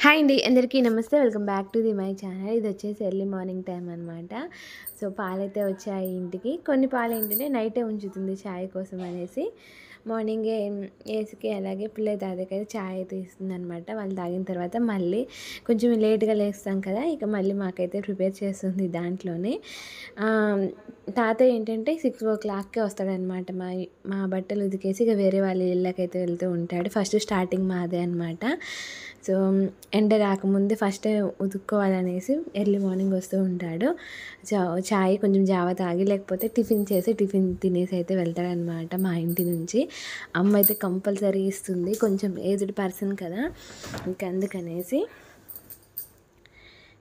Hi అండి అందరికీ నమస్తే. Welcome back to my channel. ఇది వచ్చేసి ఎర్లీ మార్నింగ్ టైం అనమాట. సో పాలైతే వచ్చాయి ఇంటికి. కొన్ని పాలు ఏంటంటే నైటే ఉంచుతుంది చాయ్ కోసం అనేసి. మార్నింగే ఏసుకి అలాగే పిల్లలు తాగేకైతే చాయ్ అయితే ఇస్తుందనమాట. వాళ్ళు తాగిన తర్వాత మళ్ళీ కొంచెం లేట్గా లేస్తాం కదా, ఇక మళ్ళీ మాకైతే ప్రిపేర్ చేస్తుంది దాంట్లోనే. తాతయ్య ఏంటంటే 6 o'clockకే వస్తాడనమాట. మా మా బట్టలు ఉతికేసి ఇక వేరే వాళ్ళ ఇళ్ళకైతే వెళ్తూ ఉంటాడు. ఫస్ట్ స్టార్టింగ్ మాదే అనమాట. సో ఎండ రాకముందే ఫస్ట్ ఉతుక్కోవాలనేసి ఎర్లీ మార్నింగ్ వస్తూ ఉంటాడు. చాయ్ కొంచెం జావ తాగి లేకపోతే టిఫిన్ తినేసి అయితే వెళ్తాడనమాట మా ఇంటి నుంచి. అమ్మ అయితే కంపల్సరీ ఇస్తుంది, కొంచెం ఏజ్డ్ పర్సన్ కదా, ఇంకా అందుకనేసి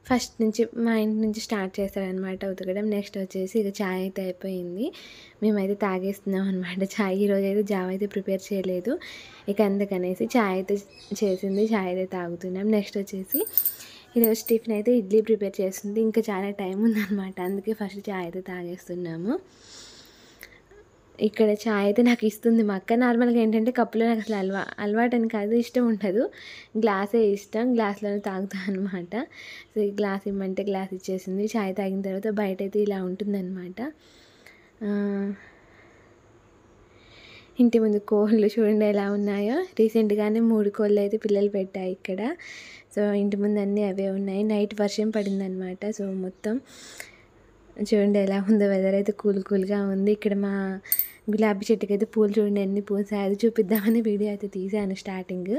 ఫస్ట్ నుంచి మా ఇంటి నుంచి స్టార్ట్ చేస్తారనమాట ఉతకడం. నెక్స్ట్ వచ్చేసి ఇక చాయ్ అయితే అయిపోయింది, మేమైతే తాగేస్తున్నాం అనమాట. చాయ్ ఈరోజు అయితే జావ అయితే ప్రిపేర్ చేయలేదు, ఇక అందుకనేసి చాయ్ అయితే చేసింది, చాయ్ అయితే తాగుతున్నాం. నెక్స్ట్ వచ్చేసి ఈరోజు టిఫిన్ అయితే ఇడ్లీ ప్రిపేర్ చేస్తుంది, ఇంకా చాలా టైం ఉందన్నమాట, అందుకే ఫస్ట్ చాయ్ అయితే తాగేస్తున్నాము. ఇక్కడ చాయ్ అయితే నాకు ఇస్తుంది మా అక్క. నార్మల్గా ఏంటంటే కప్పులో నాకు అసలు అలవాటు అని కాదు, ఇష్టం ఉండదు, గ్లాసే ఇష్టం, గ్లాస్లోనే తాగుతాను అనమాట. సో ఈ గ్లాస్ ఇమ్మంటే గ్లాస్ ఇచ్చేసింది. చాయ్ తాగిన తర్వాత బయట అయితే ఇలా ఉంటుందన్నమాట. ఇంటి ముందు కోళ్ళు చూడండి ఎలా ఉన్నాయో. రీసెంట్గానే 3 కోళ్ళు అయితే పిల్లలు పెట్టాయి ఇక్కడ. సో ఇంటి ముందు అన్నీ అవే ఉన్నాయి. నైట్ వర్షం పడిందనమాట. సో మొత్తం చూడండి ఎలా ఉందో, వెదర్ అయితే కూల్గా ఉంది. ఇక్కడ మా గులాబీ చెట్టుకి అయితే పూలు చూడండి ఎన్ని పూసాయి, అది చూపిద్దామని వీడియో అయితే తీసాను స్టార్టింగ్.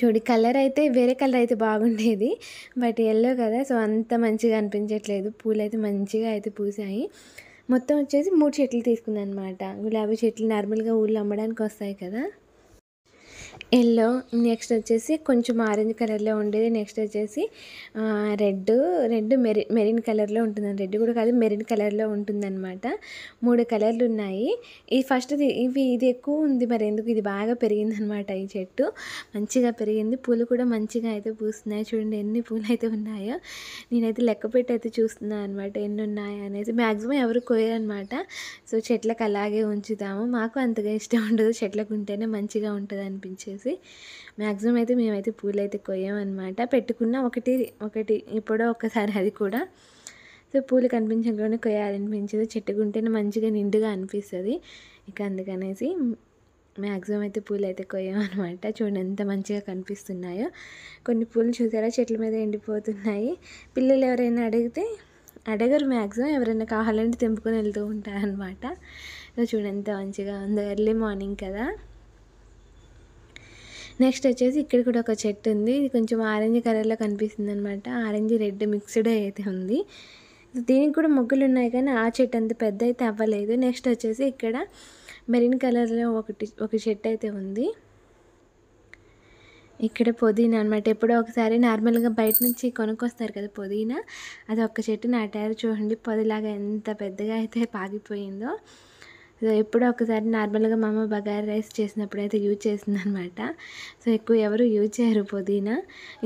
చూడి కలర్ అయితే వేరే కలర్ అయితే బాగుండేది, బట్ ఎల్లో కదా, సో అంత మంచిగా అనిపించట్లేదు. పూలు అయితే మంచిగా అయితే పూసాయి. మొత్తం వచ్చేసి 3 చెట్లు తీసుకున్నాను అనమాట. గులాబీ చెట్లు నార్మల్గా ఊళ్ళో అమ్మడానికి వస్తాయి కదా, ఎల్లో, నెక్స్ట్ వచ్చేసి కొంచెం ఆరెంజ్ కలర్లో ఉండేది, నెక్స్ట్ వచ్చేసి రెడ్ మెరిన్ కలర్లో ఉంటుంది. రెడ్ కూడా కాదు, మెరిన్ కలర్లో ఉంటుందన్నమాట. 3 కలర్లు ఉన్నాయి. ఈ ఫస్ట్ది ఇది ఎక్కువ ఉంది, మరి ఎందుకు ఇది బాగా పెరిగిందనమాట. ఈ చెట్టు మంచిగా పెరిగింది, పూలు కూడా మంచిగా అయితే పూస్తున్నాయి. చూడండి ఎన్ని పూలు అయితే ఉన్నాయో. నేనైతే లెక్క పెట్టి అయితే చూస్తున్నాను అనమాట ఎన్ని ఉన్నాయో అనేసి. మ్యాక్సిమం ఎవరు కోయరనమాట. సో చెట్లకు అలాగే ఉంచుతాము, మాకు అంతగా ఇష్టం ఉండదు, చెట్లకు ఉంటేనే మంచిగా ఉంటుంది అనిపించేసి మ్యాక్సిమం అయితే మేమైతే పూలు అయితే కొయ్యామన్నమాట. పెట్టుకున్న ఒకటి ఎప్పుడో ఒక్కసారి, అది కూడా. సో పూలు కనిపించగానే కొయ్యాలనిపించదు, చెట్టుకుంటేనే మంచిగా నిండుగా అనిపిస్తుంది, ఇక అందుకనేసి మ్యాక్సిమం అయితే పూలు అయితే కొయ్యామన్నమాట. చూడండి ఎంత మంచిగా కనిపిస్తున్నాయో. కొన్ని పూలు చూసారా చెట్ల మీద ఎండిపోతున్నాయి. పిల్లలు ఎవరైనా అడగరు, మ్యాక్సిమం ఎవరైనా కావాలంటే తెంపుకొని వెళ్తూ ఉంటారనమాట. సో చూడండి ఎంత మంచిగా ఉందో, ఎర్లీ మార్నింగ్ కదా. నెక్స్ట్ వచ్చేసి ఇక్కడ కూడా ఒక చెట్టు ఉంది, ఇది కొంచెం ఆరెంజ్ కలర్లో కనిపిస్తుంది అనమాట. ఆరెంజ్ రెడ్ మిక్స్డ్ అయితే ఉంది. దీనికి కూడా మొగ్గలు ఉన్నాయి, కానీ ఆ చెట్టు అంత పెద్ద అయితే అవ్వలేదు. నెక్స్ట్ వచ్చేసి ఇక్కడ మెరిన్ కలర్లో ఒక చెట్టు అయితే ఉంది. ఇక్కడ పుదీనా అనమాట. ఎప్పుడో ఒకసారి నార్మల్గా బయట నుంచి కొనుక్కొస్తారు కదా పుదీనా, అది ఒక్క చెట్టు నాటారు. చూడండి పొదిలాగా ఎంత పెద్దగా అయితే పాగిపోయిందో. సో ఎప్పుడో ఒకసారి నార్మల్గా మా అమ్మ బగారా రైస్ చేసినప్పుడు అయితే యూజ్ చేసిందనమాట. సో ఎక్కువ ఎవరు యూజ్ చేయరు పుదీనా.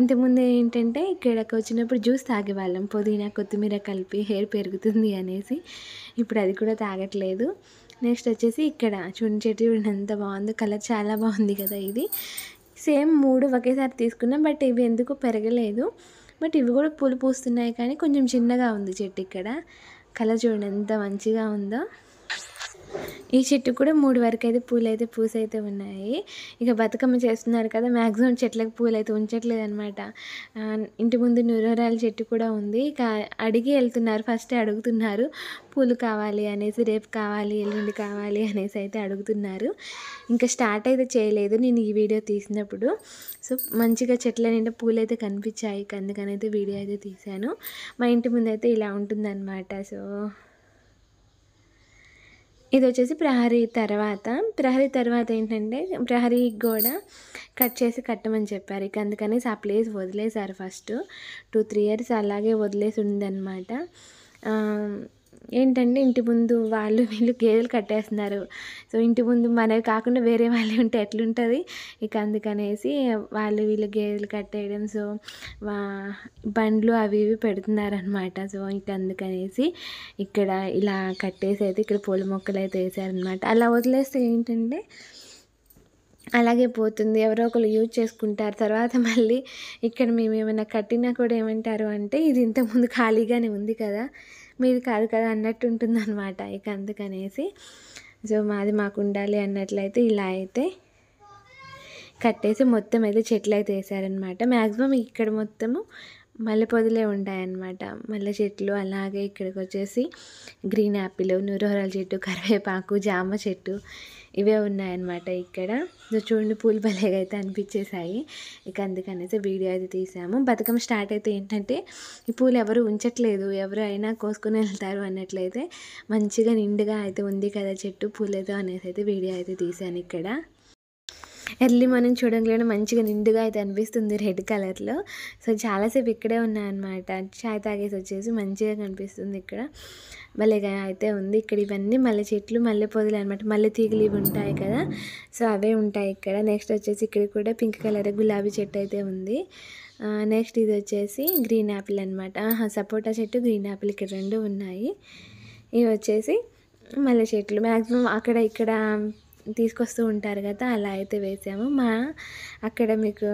ఇంతకుముందు ఏంటంటే ఇక్కడికి వచ్చినప్పుడు జ్యూస్ తాగేవాళ్ళం, పుదీనా కొత్తిమీర కలిపి హెయిర్ పెరుగుతుంది అనేసి. ఇప్పుడు అది కూడా తాగట్లేదు. నెక్స్ట్ వచ్చేసి ఇక్కడ చూడండి చెట్టు చూడండి ఎంత బాగుందో, కలర్ చాలా బాగుంది కదా. ఇది సేమ్ 3 ఒకేసారి తీసుకున్నాం, బట్ ఇవి ఎందుకు పెరగలేదు. బట్ ఇవి కూడా పూలు పూస్తున్నాయి, కానీ కొంచెం చిన్నగా ఉంది చెట్టు. ఇక్కడ కలర్ చూడండి ఎంత మంచిగా ఉందో. ఈ చెట్టు కూడా 3 వరకు అయితే పూలు అయితే పూసైతే ఉన్నాయి. ఇక బతుకమ్మ చేస్తున్నారు కదా, మ్యాక్సిమం చెట్లకు పూలు అయితే ఉంచట్లేదు అనమాట. ఇంటి ముందు నూరాల చెట్టు కూడా ఉంది. ఇక అడిగి వెళ్తున్నారు, ఫస్ట్ అడుగుతున్నారు పూలు కావాలి అనేసి, రేపు కావాలి ఎల్లుండి కావాలి అనేసి అయితే అడుగుతున్నారు. ఇంకా స్టార్ట్ అయితే చేయలేదు నేను ఈ వీడియో తీసినప్పుడు. సో మంచిగా చెట్ల నిండా పూలు అయితే కనిపించాయి, అందుకనైతే వీడియో అయితే తీశాను. మా ఇంటి ముందు అయితే ఇలా ఉంటుందన్నమాట. సో ఇది వచ్చేసి ప్రహరీ తర్వాత ఏంటంటే ప్రహరీ గోడ కట్టమని చెప్పారు. ఇక అందుకనేసి ఆ ప్లేస్ వదిలేశారు. ఫస్ట్ 2-3 ఇయర్స్ అలాగే వదిలేసి ఉందన్నమాట. ఏంటంటే ఇంటి ముందు వాళ్ళు వీళ్ళు గేదెలు కట్టేస్తున్నారు. సో ఇంటి ముందు మనవి కాకుండా వేరే వాళ్ళు ఉంటే ఎట్లుంటుంది. ఇక అందుకనేసి వాళ్ళు వీళ్ళు గేదెలు కట్టేయడం, సో బండ్లు అవి ఇవి పెడుతున్నారనమాట. సో ఇక అందుకనేసి ఇక్కడ ఇలా కట్టేసి అయితే ఇక్కడ పూల మొక్కలు అయితే వేసారనమాట. అలా వదిలేస్తే ఏంటంటే అలాగే పోతుంది. ఎవరో ఒకళ్ళు యూజ్ చేసుకుంటారు. తర్వాత మళ్ళీ ఇక్కడ మేమేమైనా కట్టినా కూడా ఏమంటారు అంటే, ఇది ఇంతకుముందు ఖాళీగానే ఉంది కదా! మీది కాదు కదా అన్నట్టు ఉంటుందనమాట. ఇక అందుకనేసి సో, మాది మాకుండాలి అన్నట్లయితే ఇలా అయితే కట్టేసి మొత్తం అయితే చెట్లయితే ఏసారనమాట. మ్యాక్సిమం ఇక్కడ మొత్తము మల్లె పొదలే ఉంటాయన్నమాట. మల్లె చెట్లు అలాగే ఇక్కడికొచ్చేసి గ్రీన్ యాపిల్, నూరువరాల చెట్టు, కరివేపాకు, జామ చెట్టు ఇవే ఉన్నాయన్నమాట ఇక్కడ. సో చూడండి పూలు భలేగా అయితే అనిపించేసాయి. ఇక అందుకనేసి వీడియో అయితే తీసాము. బతుకమ్మ స్టార్ట్ అయితే ఏంటంటే ఈ పూలు ఎవరు ఉంచట్లేదు, ఎవరు అయినా కోసుకొని వెళ్తారు అన్నట్లయితే మంచిగా నిండుగా అయితే ఉంది కదా చెట్టు పూలతో అనేసి అయితే వీడియో అయితే తీశాను ఇక్కడ. ఎర్లీ మార్నింగ్ చూడంగానే మంచిగా నిండుగా అయితే అనిపిస్తుంది రెడ్ కలర్లో. సో చాలాసేపు ఇక్కడే ఉన్నాయన్నమాట. చాయ్ తాగేసి వచ్చేసి మంచిగా కనిపిస్తుంది ఇక్కడ. భలేగా అయితే ఉంది. ఇక్కడ ఇవన్నీ మల్లె చెట్లు, మల్లె పొదలు అనమాట. మల్లె తీగలు ఇవి ఉంటాయి కదా, సో అవే ఉంటాయి ఇక్కడ. నెక్స్ట్ వచ్చేసి ఇక్కడ కూడా పింక్ కలర్ గులాబీ చెట్టు అయితే ఉంది. నెక్స్ట్ ఇది వచ్చేసి గ్రీన్ యాపిల్ అనమాట. సపోటా చెట్టు, గ్రీన్ యాపిల్ ఇక్కడ రెండు ఉన్నాయి. ఇవి వచ్చేసి మల్లె చెట్లు. మ్యాక్సిమం అక్కడ ఇక్కడ తీసుకొస్తూ ఉంటారు కదా, అలా అయితే వేసాము. అక్కడ మీకు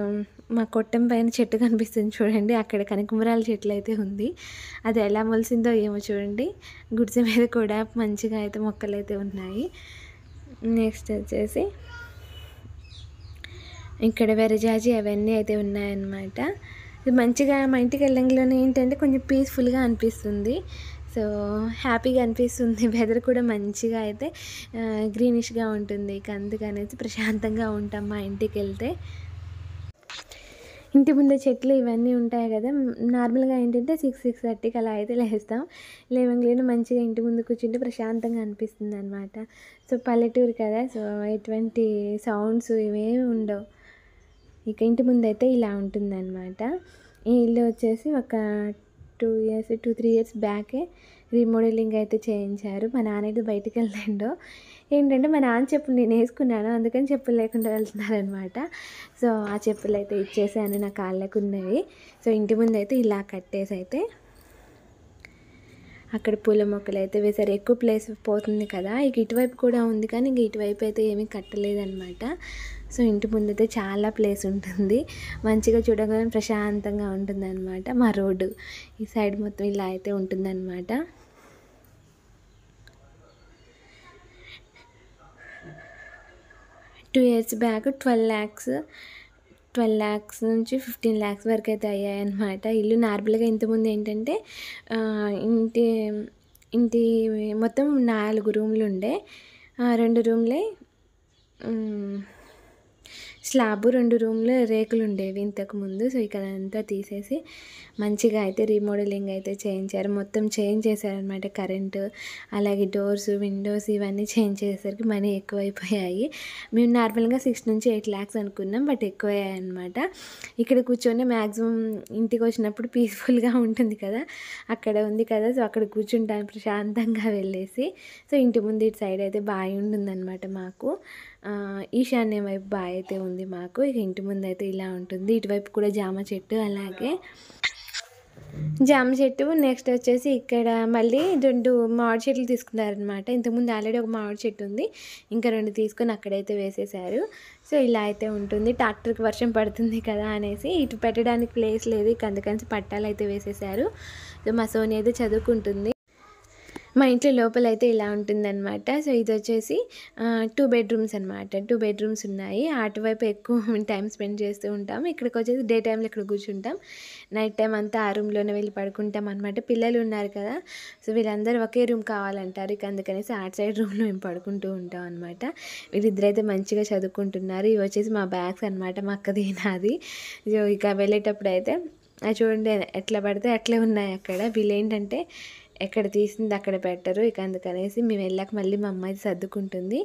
మా కొట్టం పైన చెట్టు కనిపిస్తుంది చూడండి, అక్కడ కనకమరాల చెట్లు అయితే ఉంది. అది ఎలా మొలిసిందో ఏమో చూడండి. గుడిసె మీద కూడా మంచిగా అయితే మొక్కలు అయితే ఉన్నాయి. నెక్స్ట్ వచ్చేసి ఇక్కడ వెరజాజి అవన్నీ అయితే ఉన్నాయన్నమాట. మంచిగా మా ఇంటికి వెళ్ళంగానే ఏంటంటే కొంచెం పీస్ఫుల్గా అనిపిస్తుంది. సో హ్యాపీగా అనిపిస్తుంది. వెదర్ కూడా మంచిగా అయితే గ్రీనిష్గా ఉంటుంది. ఇక అందుకనేసి ప్రశాంతంగా ఉంటాం మా ఇంటికి వెళ్తే. ఇంటి ముందే చెట్లు ఇవన్నీ ఉంటాయి కదా, నార్మల్గా ఏంటంటే 6-6:30కి అలా అయితే లేస్తాం. లేవంగానే మంచిగా ఇంటి ముందు కూర్చుంటే ప్రశాంతంగా అనిపిస్తుంది అనమాట. సో పల్లెటూరు కదా, సో ఎటువంటి సౌండ్స్ ఇవేమి ఉండవు. ఇక ఇంటి ముందు అయితే ఇలా ఉంటుందన్నమాట. ఈ ఇల్లు వచ్చేసి ఒక 2-3 ఇయర్స్ బ్యాకే రీమోడలింగ్ అయితే చేయించారు. మా నాన్న అయితే బయటికి వెళ్ళిండో ఏంటంటే మా నాన్న చెప్పులు నేను వేసుకున్నాను, అందుకని చెప్పులు లేకుండా వెళ్తున్నారనమాట. సో ఆ చెప్పులు అయితే ఇచ్చేసాను, నా కాళ్ళకు ఉన్నవి. సో ఇంటి ముందు అయితే ఇలా కట్టేసి అయితే అక్కడ పూల మొక్కలు అయితే వేశారు. ఎక్కువ ప్లేస్ పోతుంది కదా, ఇక ఇటువైపు కూడా ఉంది కానీ ఇంక ఇటువైపు అయితే ఏమీ కట్టలేదన్నమాట. సో ఇంటి ముందైతే చాలా ప్లేస్ ఉంటుంది, మంచిగా చూడగానే ప్రశాంతంగా ఉంటుందన్నమాట. మా రోడ్డు ఈ సైడ్ మొత్తం ఇలా అయితే ఉంటుందన్నమాట. టూ ఇయర్స్ బ్యాక్ 12 lakhs నుంచి 15 lakhs వరకు అయితే అయ్యాయన్నమాట. ఇల్లు నార్మల్గా ఇంతకుముందు ఏంటంటే ఇంటి ఇంటి మొత్తం 4 రూమ్లు ఉండే, 2 రూమ్లే స్లాబ్, 2 రూమ్లు రేకులు ఉండేవి ఇంతకుముందు. సో ఇక్కడ అంతా తీసేసి మంచిగా అయితే రీమోడలింగ్ అయితే చేయించారు. మొత్తం చేంజ్ చేశారనమాట. కరెంటు అలాగే డోర్స్, విండోస్ ఇవన్నీ చేంజ్ చేసేసరికి మనీ ఎక్కువైపోయాయి. మేము నార్మల్గా 6-8 lakhs అనుకున్నాం, బట్ ఎక్కువయ్యాయి అనమాట. ఇక్కడ కూర్చొని మ్యాక్సిమం ఇంటికి వచ్చినప్పుడు పీస్ఫుల్గా ఉంటుంది కదా, అక్కడ ఉంది కదా, సో అక్కడ కూర్చుంటాను ప్రశాంతంగా వెళ్ళేసి. సో ఇంటి ముందు ఇటు సైడ్ అయితే బావి ఉంటుందన్నమాట మాకు. ఈశాన్యం వైపు బావి అయితే ఉంది మాకు. ఇక ఇంటి ముందు అయితే ఇలా ఉంటుంది. ఇటువైపు కూడా జామ చెట్టు, అలాగే జామ చెట్టు. నెక్స్ట్ వచ్చేసి ఇక్కడ మళ్ళీ 2 మామిడి చెట్లు తీసుకున్నారనమాట. ఇంతకుముందు ఆల్రెడీ ఒక మామిడి చెట్టు ఉంది, ఇంకా 2 తీసుకొని అక్కడైతే వేసేసారు. సో ఇలా అయితే ఉంటుంది. ట్రాక్టర్కి వర్షం పడుతుంది కదా అనేసి ఇటు పెట్టడానికి ప్లేస్ లేదు, ఇక అందుకని పట్టాలు అయితే వేసేసారు. సో మా సోని అయితే చదువుకుంటుంది. మా ఇంట్లో లోపలైతే ఇలా ఉంటుందన్నమాట. సో ఇది వచ్చేసి 2 bedrooms అనమాట. 2 bedrooms ఉన్నాయి. అటువైపు ఎక్కువ టైం స్పెండ్ చేస్తూ ఉంటాం. ఇక్కడికి వచ్చేసి డే టైంలో ఇక్కడ కూర్చుంటాం, నైట్ టైం అంతా ఆ రూమ్లోనే వెళ్ళి పడుకుంటాం అనమాట. పిల్లలు ఉన్నారు కదా, సో వీళ్ళందరూ ఒకే రూమ్ కావాలంటారు. ఇక అందుకనేసి అటు సైడ్ రూమ్లో మేము పడుకుంటూ ఉంటాం అనమాట. వీళ్ళిద్దరైతే మంచిగా చదువుకుంటున్నారు. ఇవి వచ్చేసి మా బ్యాగ్స్ అనమాట, మా అక్కది నాది. సో ఇక వెళ్ళేటప్పుడు అయితే చూడండి ఎట్లా పడితే అట్లే ఉన్నాయి అక్కడ. వీళ్ళు ఏంటంటే ఎక్కడ తీసింది అక్కడ పెట్టరు. ఇక అందుకనేసి మేము వెళ్ళాక మళ్ళీ మా అమ్మాయి సర్దుకుంటుంది.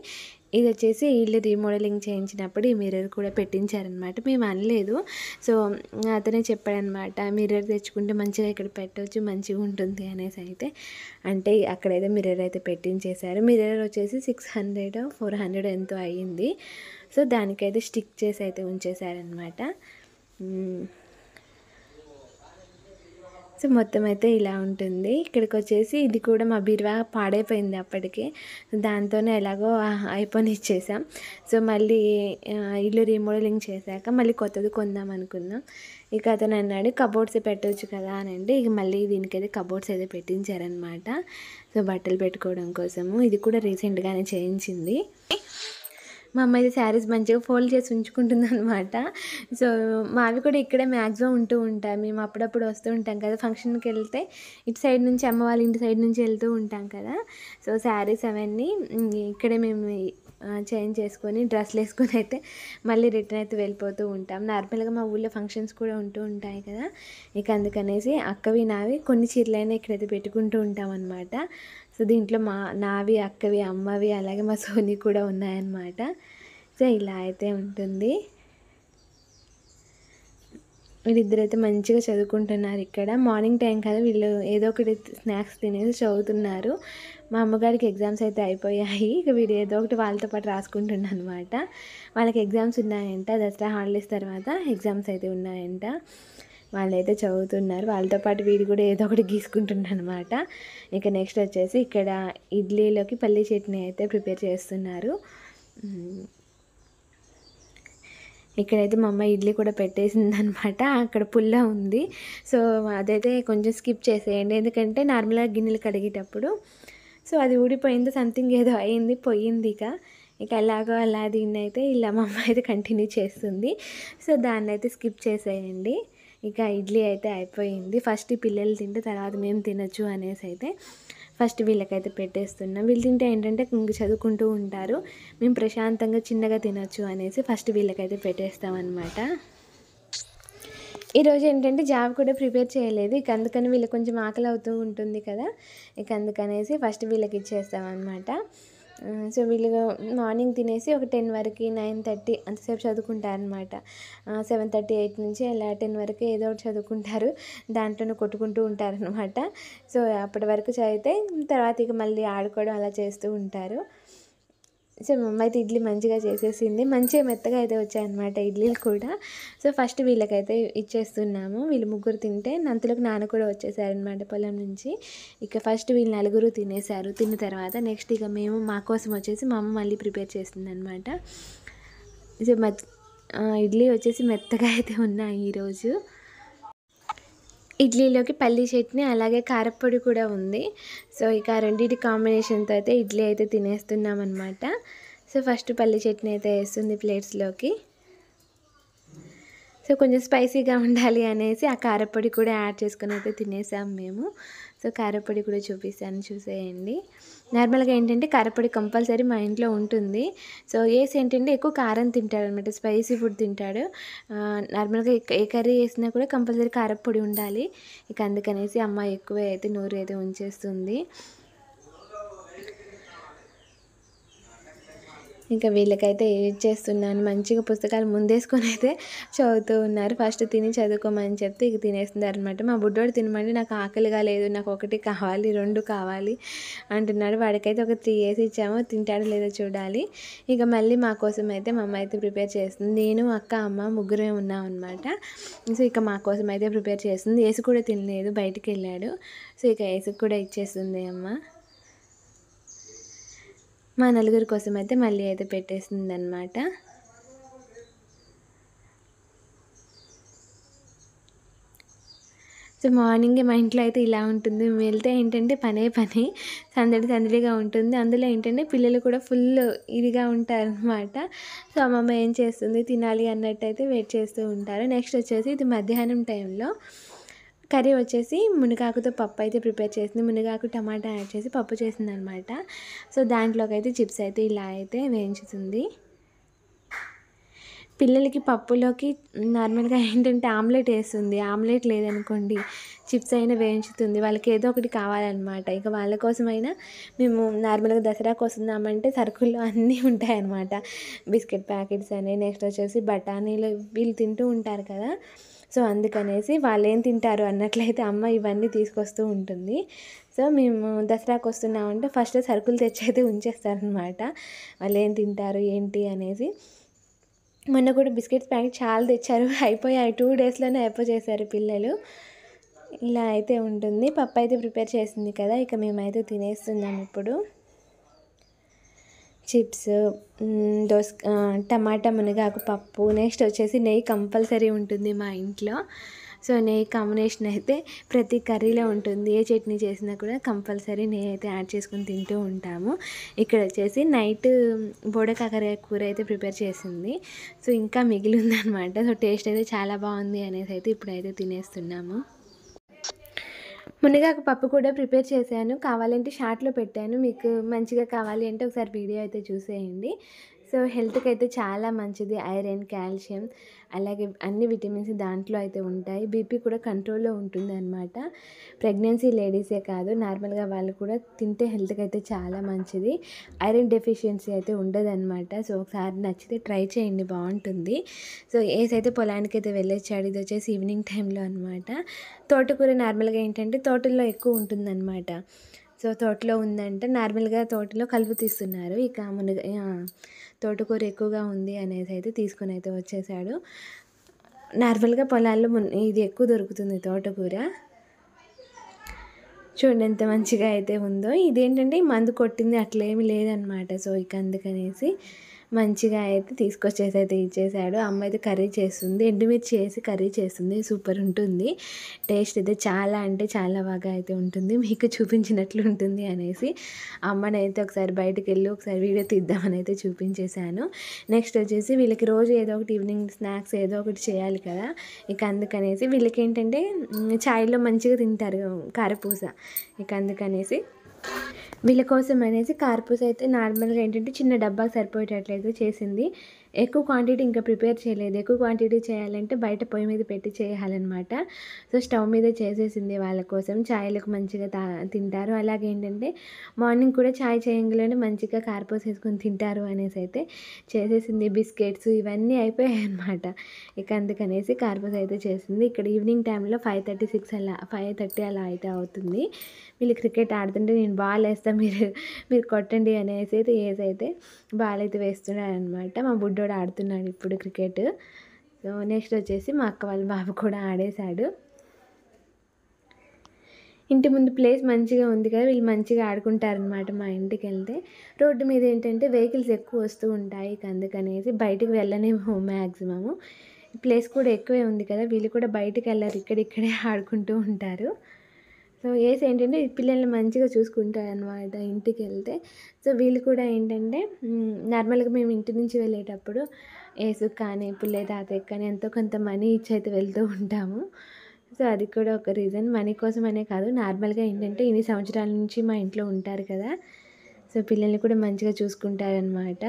ఇది వచ్చేసి ఇల్లు రీమోడలింగ్ చేయించినప్పుడు ఈ మిర్రర్ కూడా పెట్టించారనమాట. మేము అనలేదు, సో అతనే చెప్పాడనమాట, మిర్రర్ తెచ్చుకుంటే మంచిగా ఇక్కడ పెట్టవచ్చు, మంచిగా ఉంటుంది అనేసి. అయితే అంటే అక్కడైతే మిర్రర్ అయితే పెట్టించేశారు. మిర్రర్ వచ్చేసి 600-400 ఎంతో అయ్యింది. సో దానికైతే స్టిక్ చేసి అయితే ఉంచేశారనమాట. సో మొత్తం అయితే ఇలా ఉంటుంది. ఇక్కడికి వచ్చేసి ఇది కూడా మా బీరువా పాడైపోయింది అప్పటికే. దాంతోనే ఎలాగో అయిపోనిచ్చేసాం. సో మళ్ళీ ఇల్లు రీమోడలింగ్ చేశాక మళ్ళీ కొత్తది కొందాం అనుకున్నాం. ఇక అతను అన్నాడు కబోర్డ్స్ పెట్టవచ్చు కదా అని అంటే, ఇక మళ్ళీ దీనికైతే కబోర్డ్స్ అయితే పెట్టించారనమాట. సో బట్టలు పెట్టుకోవడం కోసము. ఇది కూడా రీసెంట్గానే చేయించింది. మా అమ్మ అయితే శారీస్ మంచిగా ఫోల్డ్ చేసి ఉంచుకుంటుందన్నమాట. సో మావి కూడా ఇక్కడే మ్యాక్సిమం ఉంటూ ఉంటాయి. మేము అప్పుడప్పుడు వస్తూ ఉంటాం కదా, ఫంక్షన్కి వెళ్తే ఇటు సైడ్ నుంచి అమ్మ వాళ్ళ ఇంటి సైడ్ నుంచి వెళ్తూ ఉంటాం కదా. సో శారీస్ అవన్నీ ఇక్కడే మేము చేంజ్ చేసుకొని డ్రెస్లు వేసుకొని అయితే మళ్ళీ రిటర్న్ అయితే వెళ్ళిపోతూ ఉంటాం. నార్మల్గా మా ఊళ్ళో ఫంక్షన్స్ కూడా ఉంటూ ఉంటాయి కదా, ఇక అందుకనేసి అక్కవి నావి కొన్ని చీరలైనా ఇక్కడైతే పెట్టుకుంటూ ఉంటాం అనమాట. సో దీంట్లో నావి, అక్కవి, అమ్మవి, అలాగే మా సోనీ కూడా ఉన్నాయన్నమాట. సో ఇలా అయితే ఉంటుంది. వీళ్ళిద్దరైతే మంచిగా చదువుకుంటున్నారు ఇక్కడ. మార్నింగ్ టైం కదా, వీళ్ళు ఏదో ఒకటి స్నాక్స్ తినేసి చదువుతున్నారు. మా అమ్మగారికి ఎగ్జామ్స్ అయితే అయిపోయాయి. ఇక వీడు ఏదో ఒకటి వాళ్ళతో పాటు రాసుకుంటున్నాను అనమాట. వాళ్ళకి ఎగ్జామ్స్ ఉన్నాయంట, దసరా హాలిడేస్ తర్వాత ఎగ్జామ్స్ అయితే ఉన్నాయంట. వాళ్ళైతే చదువుతున్నారు. వాళ్ళతో పాటు వీడు కూడా ఏదో ఒకటి గీసుకుంటున్నాను అనమాట. ఇక నెక్స్ట్ వచ్చేసి ఇక్కడ ఇడ్లీలోకి పల్లీ చట్నీ అయితే ప్రిపేర్ చేస్తున్నారు. ఇక్కడైతే మా అమ్మ ఇడ్లీ కూడా పెట్టేసింది అనమాట. అక్కడ పుల్ల ఉంది. సో అదైతే కొంచెం స్కిప్ చేసేయండి, ఎందుకంటే నార్మల్గా గిన్నెలు కడిగేటప్పుడు సో అది ఊడిపోయింది, సంథింగ్ ఏదో అయింది, పోయింది. ఇక ఎలాగో అలా దీన్ని అయితే ఇలా మా అమ్మ అయితే కంటిన్యూ చేస్తుంది. సో దాన్ని అయితే స్కిప్ చేసేయండి. ఇక ఇడ్లీ అయితే అయిపోయింది. ఫస్ట్ ఈ పిల్లలు తింటే తర్వాత మేము తినొచ్చు అనేసి అయితే ఫస్ట్ వీళ్ళకైతే పెట్టేస్తున్నాం. వీళ్ళు తింటే ఏంటంటే ఇంక చదువుకుంటూ ఉంటారు, మేము ప్రశాంతంగా చిన్నగా తినొచ్చు అనేసి ఫస్ట్ వీళ్ళకైతే పెట్టేస్తామన్నమాట. ఈరోజు ఏంటంటే జాబ్ కూడా ప్రిపేర్ చేయలేదు. ఇక అందుకని వీళ్ళకి కొంచెం ఆకలి అవుతూ ఉంటుంది కదా, ఇక అందుకనేసి ఫస్ట్ వీళ్ళకి ఇచ్చేస్తామన్నమాట. సో వీళ్ళు మార్నింగ్ తినేసి ఒక 10 వరకు 9:30 అంతసేపు చదువుకుంటారనమాట. 7:30 8 నుంచి అలా 10 వరకు ఏదో ఒకటి చదువుకుంటారు, దాంట్లోనే కొట్టుకుంటూ ఉంటారనమాట. సో అప్పటి వరకు చదివితే తర్వాత ఇక మళ్ళీ ఆడుకోవడం అలా చేస్తూ ఉంటారు. సో మా అమ్మ అయితే ఇడ్లీ మంచిగా చేసేసింది, మంచిగా మెత్తగా అయితే వచ్చాయన్నమాట ఇడ్లీలు కూడా. సో ఫస్ట్ వీళ్ళకైతే ఇచ్చేస్తున్నాము. వీళ్ళు ముగ్గురు తింటే అంతలోకి నాన్న కూడా వచ్చేసారనమాట పొలం నుంచి. ఇక ఫస్ట్ వీళ్ళు నలుగురు తినేశారు. తిన్న తర్వాత నెక్స్ట్ ఇక మేము మా కోసం వచ్చేసి మా అమ్మ మళ్ళీ ప్రిపేర్ చేస్తుందన్నమాట. సో ఇడ్లీ వచ్చేసి మెత్తగా అయితే ఉన్నాయి ఈరోజు. ఇడ్లీలోకి పల్లీ చట్నీ అలాగే కారప్పొడి కూడా ఉంది. సో ఇక రెండింటి కాంబినేషన్తో అయితే ఇడ్లీ అయితే తినేస్తున్నాం అనమాట. సో ఫస్ట్ పల్లీ చట్నీ అయితే వేస్తుంది ప్లేట్స్లోకి. సో కొంచెం స్పైసీగా ఉండాలి అనేసి ఆ కారప్పొడి కూడా యాడ్ చేసుకొని అయితే తినేసాం మేము. సో కారప్పొడి కూడా చూపిస్తాను, చూసేయండి. నార్మల్గా ఏంటంటే కారప్పొడి కంపల్సరీ మా ఇంట్లో ఉంటుంది. సో ఏంటంటే ఎక్కువ కారం తింటాడు అనమాట, స్పైసీ ఫుడ్ తింటాడు. నార్మల్గా ఏ కర్రీ వేసినా కూడా కంపల్సరీ కారప్పొడి ఉండాలి. ఇక అందుకనేసి అమ్మ ఎక్కువ అయితే నోరు అయితే ఉంచేస్తుంది. ఇంకా వీళ్ళకైతే ఏం చేస్తున్నాను, మంచిగా పుస్తకాలు ముందేసుకొని అయితే చదువుతూ ఉన్నారు. ఫస్ట్ తిని చదువుకోమని చెప్తే ఇక తినేస్తున్నారు అనమాట. మా బుడ్డోడు తినమంటే నాకు ఆకలిగా లేదు, నాకు ఒకటి కావాలి, 2 కావాలి అంటున్నాడు. వాడికైతే ఒక 3 వేసి ఇచ్చాము, తింటాడో లేదో చూడాలి. ఇక మళ్ళీ మా కోసం అయితే మా అమ్మ అయితే ప్రిపేర్ చేస్తుంది. నేను, అక్క, అమ్మ ముగ్గురే ఉన్నాం అనమాట. సో ఇక మా కోసం అయితే ప్రిపేర్ చేస్తుంది. ఏసు కూడా తినలేదు, బయటికి వెళ్ళాడు. సో ఇక ఏసుకు కూడా ఇచ్చేస్తుంది అమ్మ. మా నలుగురి కోసం అయితే మళ్ళీ అయితే పెట్టేసింది అనమాట. సో మార్నింగే మా ఇంట్లో అయితే ఇలా ఉంటుంది. మేము వెళ్తే ఏంటంటే పని సందడిగా ఉంటుంది. అందులో ఏంటంటే పిల్లలు కూడా ఫుల్ ఇదిగా ఉంటారనమాట. సో అమ్మమ్మ ఏం చేస్తుంది తినాలి అన్నట్టు అయితే వెయిట్ చేస్తూ ఉంటారు. నెక్స్ట్ వచ్చేసి ఇది మధ్యాహ్నం టైంలో కర్రీ వచ్చేసి మునగాకుతో పప్పు అయితే ప్రిపేర్ చేసింది. మునగాకు టమాటా యాడ్ చేసి పప్పు చేసిందనమాట. సో దాంట్లోకి అయితే చిప్స్ అయితే ఇలా అయితే వేయించుతుంది. పిల్లలకి పప్పులోకి నార్మల్గా ఏంటంటే ఆమ్లెట్ వేస్తుంది, ఆమ్లెట్ లేదనుకోండి చిప్స్ అయినా వేయించుతుంది. వాళ్ళకి ఏదో ఒకటి కావాలన్నమాట. ఇక వాళ్ళ కోసమైనా మేము నార్మల్గా దసరాకు వస్తున్నామంటే సరుకుల్లో అన్నీ ఉంటాయన్నమాట. బిస్కెట్ ప్యాకెట్స్ అని, నెక్స్ట్ వచ్చేసి బఠానీలు వీళ్ళు తింటూ ఉంటారు కదా. సో అందుకనేసి వాళ్ళు ఏం తింటారు అన్నట్లయితే అమ్మ ఇవన్నీ తీసుకొస్తూ ఉంటుంది. సో మేము దసరాకు వస్తున్నామంటే ఫస్ట్ సరుకులు తెచ్చైతే ఉంచేస్తారనమాట, వాళ్ళు ఏం తింటారు ఏంటి అనేసి. మొన్న కూడా బిస్కెట్స్ ప్యాకెట్ చాలా తెచ్చారు, అయిపోయాయి 2 డేస్లోనే అయిపోచేశారు పిల్లలు. ఇలా అయితే ఉంటుంది. పప్పు అయితే ప్రిపేర్ చేసింది కదా, ఇక మేమైతే తినేస్తున్నాం ఇప్పుడు. చిప్స్, టమాటా మునగాకు పప్పు, నెక్స్ట్ వచ్చేసి నెయ్యి కంపల్సరీ ఉంటుంది మా ఇంట్లో. సో నెయ్యి కాంబినేషన్ అయితే ప్రతి కర్రీలో ఉంటుంది. ఏ చట్నీ చేసినా కూడా కంపల్సరీ నెయ్యి అయితే యాడ్ చేసుకుని తింటూ ఉంటాము. ఇక్కడ వచ్చేసి నైట్ బోడకాకరకాయ కూర అయితే ప్రిపేర్ చేసింది. సో ఇంకా మిగిలి ఉందన్నమాట. సో టేస్ట్ అయితే చాలా బాగుంది అనేసి అయితే ఇప్పుడైతే తినేస్తున్నాము. మునగాకు పప్పు కూడా ప్రిపేర్ చేశాను, కావాలంటే షార్ట్లో పెట్టాను. మీకు మంచిగా కావాలి అంటే ఒకసారి వీడియో అయితే చూసేయండి. సో హెల్త్కి అయితే చాలా మంచిది. ఐరన్, కాల్షియం, అలాగే అన్ని విటమిన్స్ దాంట్లో అయితే ఉంటాయి. బీపీ కూడా కంట్రోల్లో ఉంటుంది అనమాట. ప్రెగ్నెన్సీ లేడీసే కాదు, నార్మల్గా వాళ్ళు కూడా తింటే హెల్త్కి అయితే చాలా మంచిది. ఐరన్ డెఫిషియన్సీ అయితే ఉండదన్నమాట. సో ఒకసారి నచ్చితే ట్రై చేయండి, బాగుంటుంది. సో ఏసైతే పొలానికి అయితే వెళ్ళొచ్చాడు. ఇది వచ్చేసి ఈవినింగ్ టైంలో అనమాట. తోటకూర నార్మల్గా ఏంటంటే తోటల్లో ఎక్కువ ఉంటుందన్నమాట. సో తోటలో ఉందంటే నార్మల్గా తోటలో కలుపు తీస్తున్నారు. ఇక తోటకూర ఎక్కువగా ఉంది అనేసి అయితే తీసుకొని అయితే వచ్చేసాడు. నార్మల్గా పొలాల్లో ఇది ఎక్కువ దొరుకుతుంది తోటకూర. చూడండి ఎంత మంచిగా అయితే ఉందో. ఇదేంటంటే మందు కొట్టింది అట్లేమీ లేదనమాట. సో ఇక అందుకనేసి మంచిగా అయితే తీసుకొచ్చేసి అయితే ఇచ్చేసాడు. అమ్మ అయితే కర్రీ చేస్తుంది, ఎండుమిర్చి వేసి కర్రీ చేస్తుంది. సూపర్ ఉంటుంది. టేస్ట్ అయితే చాలా అంటే చాలా బాగా అయితే ఉంటుంది. మీకు చూపించినట్లు ఉంటుంది అనేసి అమ్మనైతే ఒకసారి బయటకు వెళ్ళి ఒకసారి వీడియో తీద్దామని అయితే చూపించేశాను. నెక్స్ట్ వచ్చేసి వీళ్ళకి రోజు ఏదో ఒకటి ఈవినింగ్ స్నాక్స్ ఏదో ఒకటి చేయాలి కదా, ఇక అందుకనేసి వీళ్ళకి ఏంటంటే చాయ్లో మంచిగా తింటారు కారపూస. ఇక అందుకనేసి వీళ్ళ కోసం అనేసి కారపూస అయితే నార్మల్గా ఏంటంటే చిన్న డబ్బాకి సరిపోయేటట్లయితే చేసింది. ఎక్కువ క్వాంటిటీ ఇంకా ప్రిపేర్ చేయలేదు. ఎక్కువ క్వాంటిటీ చేయాలంటే బయట పొయ్యి మీద పెట్టి చేయాలన్నమాట. సో స్టవ్ మీద చేసేసింది వాళ్ళ కోసం. చాయ్లకు మంచిగా తింటారు. అలాగే ఏంటంటే మార్నింగ్ కూడా చాయ్ చేయంగానే మంచిగా కారపూస వేసుకొని తింటారు అనేసి అయితే చేసేసింది. బిస్కెట్స్ ఇవన్నీ అయిపోయాయి అన్నమాట. ఇక అందుకనేసి కారపూస అయితే చేసింది. ఇక్కడ ఈవినింగ్ టైంలో 5:30 అలా అయితే అవుతుంది. వీళ్ళు క్రికెట్ ఆడుతుంటే నేను బాల్ వేస్తాను, మీరు కొట్టండి అనేసి అయితే ఏసైతే బాల్ అయితే వేస్తున్నాడు అనమాట. మా బుడ్డోడు ఆడుతున్నాడు ఇప్పుడు క్రికెట్. సో నెక్స్ట్ వచ్చేసి మా అక్క వాళ్ళ బాబు కూడా ఆడేశాడు. ఇంటి ముందు ప్లేస్ మంచిగా ఉంది కదా, వీళ్ళు మంచిగా ఆడుకుంటారనమాట. మా ఇంటికి వెళ్తే రోడ్డు మీద ఏంటంటే వెహికల్స్ ఎక్కువ వస్తూ ఉంటాయి, అందుకనేసి బయటికి వెళ్ళనేమో మ్యాక్సిమము. ప్లేస్ కూడా ఎక్కువే ఉంది కదా, వీళ్ళు కూడా బయటికి వెళ్ళారు, ఇక్కడిక్కడే ఆడుకుంటూ ఉంటారు. సో ఏసి ఏంటంటే పిల్లల్ని మంచిగా చూసుకుంటారనమాట ఇంటికి వెళ్తే. సో వీళ్ళు కూడా ఏంటంటే నార్మల్గా మేము ఇంటి నుంచి వెళ్ళేటప్పుడు ఏసుకు కానీ పుల్లయ్య తాతయ్యకి కానీ ఎంతో కొంత మనీ ఇచ్చి అయితే వెళ్తూ ఉంటాము. సో అది కూడా ఒక రీజన్. మనీ కోసం అనే కాదు, నార్మల్గా ఏంటంటే ఇన్ని సంవత్సరాల నుంచి మా ఇంట్లో ఉంటారు కదా, సో పిల్లల్ని కూడా మంచిగా చూసుకుంటారనమాట.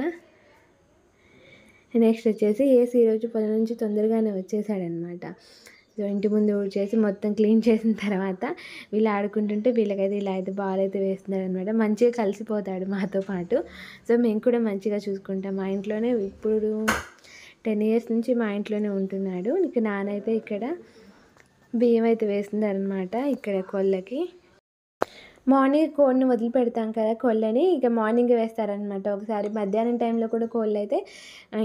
నెక్స్ట్ వచ్చేసి ఏసీ ఈరోజు పొలం నుంచి తొందరగానే వచ్చేసాడనమాట. సో ఇంటి ముందు ఊడ్చేసి మొత్తం క్లీన్ చేసిన తర్వాత వీళ్ళు ఆడుకుంటుంటే వీళ్ళకైతే ఇలా అయితే బాల్ అయితే వేస్తున్నారు అనమాట. మంచిగా కలిసిపోతాడు మాతో పాటు. సో మేము కూడా మంచిగా చూసుకుంటాం. మా ఇంట్లోనే ఇప్పుడు 10 years నుంచి మా ఇంట్లోనే ఉంటున్నాడు. ఇక నానైతే ఇక్కడ బియ్యం అయితే వేస్తున్నారనమాట ఇక్కడ కోళ్ళకి. మార్నింగ్ కోడిని వదిలిపెడతాం కదా కోళ్ళని, ఇక మార్నింగ్ వేస్తారనమాట. ఒకసారి మధ్యాహ్నం టైంలో కూడా కోళ్ళు అయితే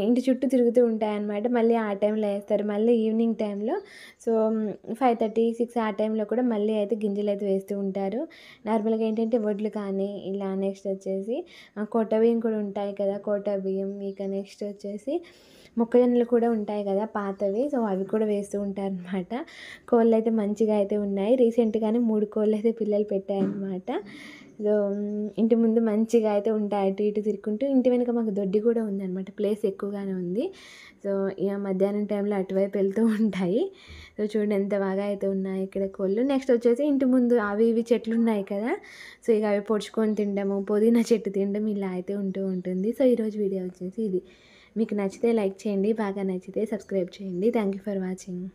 ఇంటి చుట్టూ తిరుగుతూ ఉంటాయన్నమాట. మళ్ళీ ఆ టైంలో వేస్తారు. మళ్ళీ ఈవినింగ్ టైంలో సో 5:30, 6 ఆ టైంలో కూడా మళ్ళీ అయితే గింజలు అయితే వేస్తూ ఉంటారు. నార్మల్గా ఏంటంటే వడ్లు కానీ ఇలా, నెక్స్ట్ వచ్చేసి కోట బియ్యం కూడా ఉంటాయి కదా, కోట బియ్యం. ఇక నెక్స్ట్ వచ్చేసి మొక్కజొన్నలు కూడా ఉంటాయి కదా పాతవి, సో అవి కూడా వేస్తూ ఉంటారనమాట. కోళ్ళు అయితే మంచిగా అయితే ఉన్నాయి. రీసెంట్గానే 3 కోళ్ళు అయితే పిల్లలు పెట్టాయన్నమాట. సో ఇంటి ముందు మంచిగా అయితే ఉంటాయి, అటు ఇటు తిరుగుకుంటూ. ఇంటి వెనుక మాకు దొడ్డి కూడా ఉందన్నమాట, ప్లేస్ ఎక్కువగానే ఉంది. సో ఇక మధ్యాహ్నం టైంలో అటువైపు వెళ్తూ ఉంటాయి. సో చూడండి ఎంత బాగా అయితే ఉన్నాయి ఇక్కడ కోళ్ళు. నెక్స్ట్ వచ్చేసి ఇంటి ముందు అవి ఇవి చెట్లు ఉన్నాయి కదా, సో ఇక అవి పొడుచుకొని తినడము, పుదీనా చెట్టు తినడం ఇలా అయితే ఉంటూ ఉంటుంది. సో ఈరోజు వీడియో వచ్చేసి ఇది. మీకు నచ్చితే లైక్ చేయండి, బాగా నచ్చితే సబ్స్క్రైబ్ చేయండి. Thank you for watching.